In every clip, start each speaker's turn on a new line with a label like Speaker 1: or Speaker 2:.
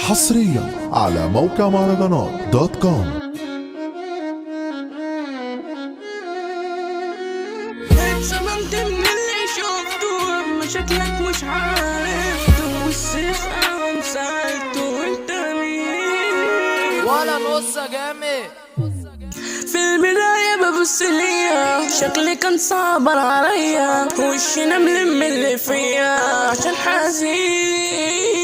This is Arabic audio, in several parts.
Speaker 1: حصريا على موقع مهرجانات دوت كوم.
Speaker 2: اتصدمت من اللي شفته، اما شكلك مش عارفته، والسيف انا مسالته وانت مين
Speaker 3: ولا نص جامد.
Speaker 2: في البداية ببص ليا، شكلي كان صعبان عليا، وشي ملم اللي فيا عشان حزين.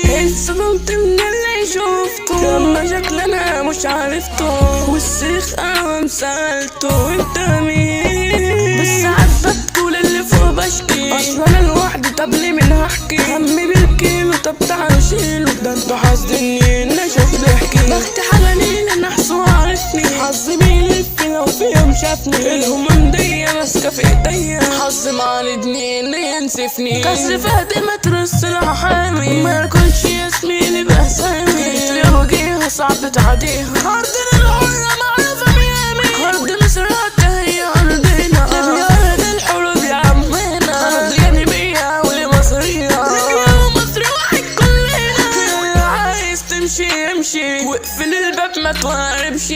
Speaker 2: اتصدمت من اللي شفته، اما شكلي انا مش عرفته، والسيخ انا مسالته وانت مين. بس ساعات بتقول اللي فوق بشكي، اصلا انا لوحدي، طب ليه من هحكي همي بالكيلو، طب تعالوا شيلوا، ده انتوا حاسديني ان اشوف ضحكي. بختي حاجة ليلة نحس وعرفني، حظي بيلف لو في يوم شافني، الهموم دي ماسكة في ايديا، حظي معاندني ان ينسفني، كسر فهدي ترص لها حامي، ما كنتش يا زميلي بأسامي، ليه وجيها صعب تعديها، أرضنا الحرة معروفة ميامي، أرض مصر هي أرضنا، يا أرض الحروب يا عمنا، أرض جانبية ولمصرية، ليبيا ومصر واحد كلنا، عايز تمشي امشي، واقفل الباب ما تواربش،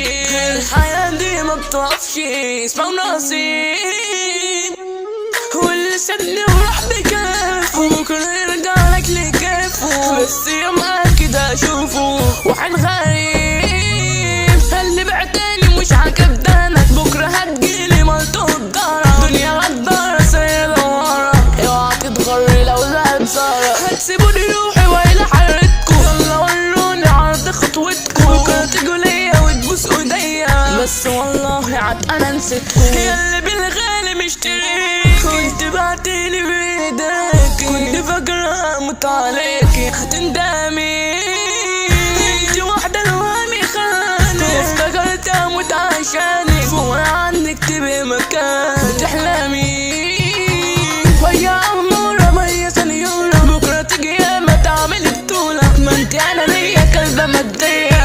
Speaker 2: الحياة دي ما بتقفش، اسمع نصيب، واللي سابني وراح بكافه، بكرة يرجع لك لكافه، بس يوم كده اشوفه واحد غريب، اللي بعتني مش عاجب دانك، بكرة هتجيلي ملطوط دارة، دنيا غدارة سيدة ورا، اوعى تتغري لو لعب زارة، هتسيبوني روحي ويلا حيرتكو، يلا وروني عرض خطوتكو، بكرة تجوا ليا وتبوسوا ايديا، بس والله عاد انا نسيتكو، يا اللي بالغالي مشتريك، كنت بعتيلي بايديك، كنت فاكرة اموت عليكي، هتندمي انتي واحدة الوهمي خانك، افتكرت اموت عشانك، فوق عنك تبقي مكان بتحلمي، ويا امورة مية سنيورة، بكرة تجي ياما تعملي بطولة، ما انتي انا ليا كلبة مادية،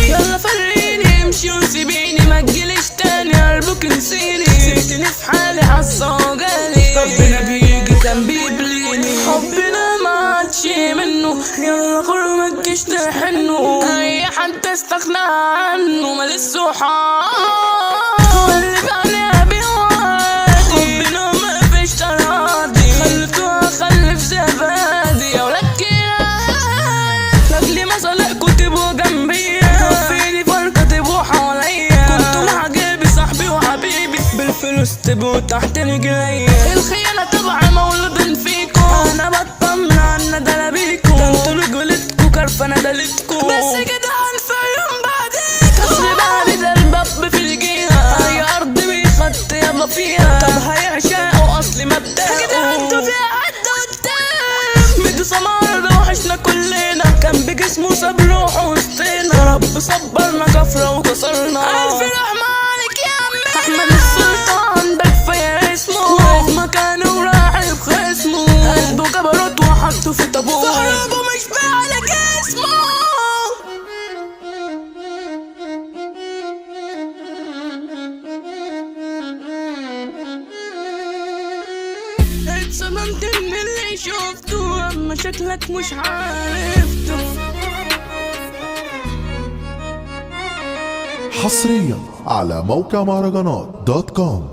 Speaker 2: يلا فرقيني امشي وسيبيني، ما تجيليش تاني قلبك نسيني، سبتني في حالي حاسة وجالي، ربنا بيجي كان بيبليني، حبنا ما عادش منه، يلا خرج ما تجيش تحنه، اي حد استغنى عنه مال الصحاب، واللي بعليها بيوعدي، حبنا ما فيش تراضي، خلفتوها خلف زبادي، يا ولاد لاجلي مصالحكوا تبقوا جنبيا، فيني فرقة تبقوا حواليا، كنتوا معجبي صاحبي وحبيبي، بالفلوس تبقوا تحت رجليا، الخيانة طبعا مولود فيكوا، انا بطمن عنا دلابيكوا، ده انتوا رجولتكوا كرفانة دلتكوا، بس كده هنفيهم بعديكوا، اصل بعد ده الباب في الجيهة، اي ارض بيخط يلا فيها، طب هيعشقوا اصلي مبدأوا، كده انتوا فيها حد قدام، ميدو سمارة وحشنا كلنا، كان بجسمه ساب روحه وسطينا، رب صبرنا كفرة وكسرنا، ألف رحمة عليك يا عمي، أحمد السلطان ده كفاية اسمه، واقف مكانه وراعي بخصمه، قلبه جبروت وحطه في طابور، فهربه مش على جسمه. اتصدمت من اللي شفته، اما شكلك مش عرفته.
Speaker 1: حصريا على موقع مهرجانات دوت كوم.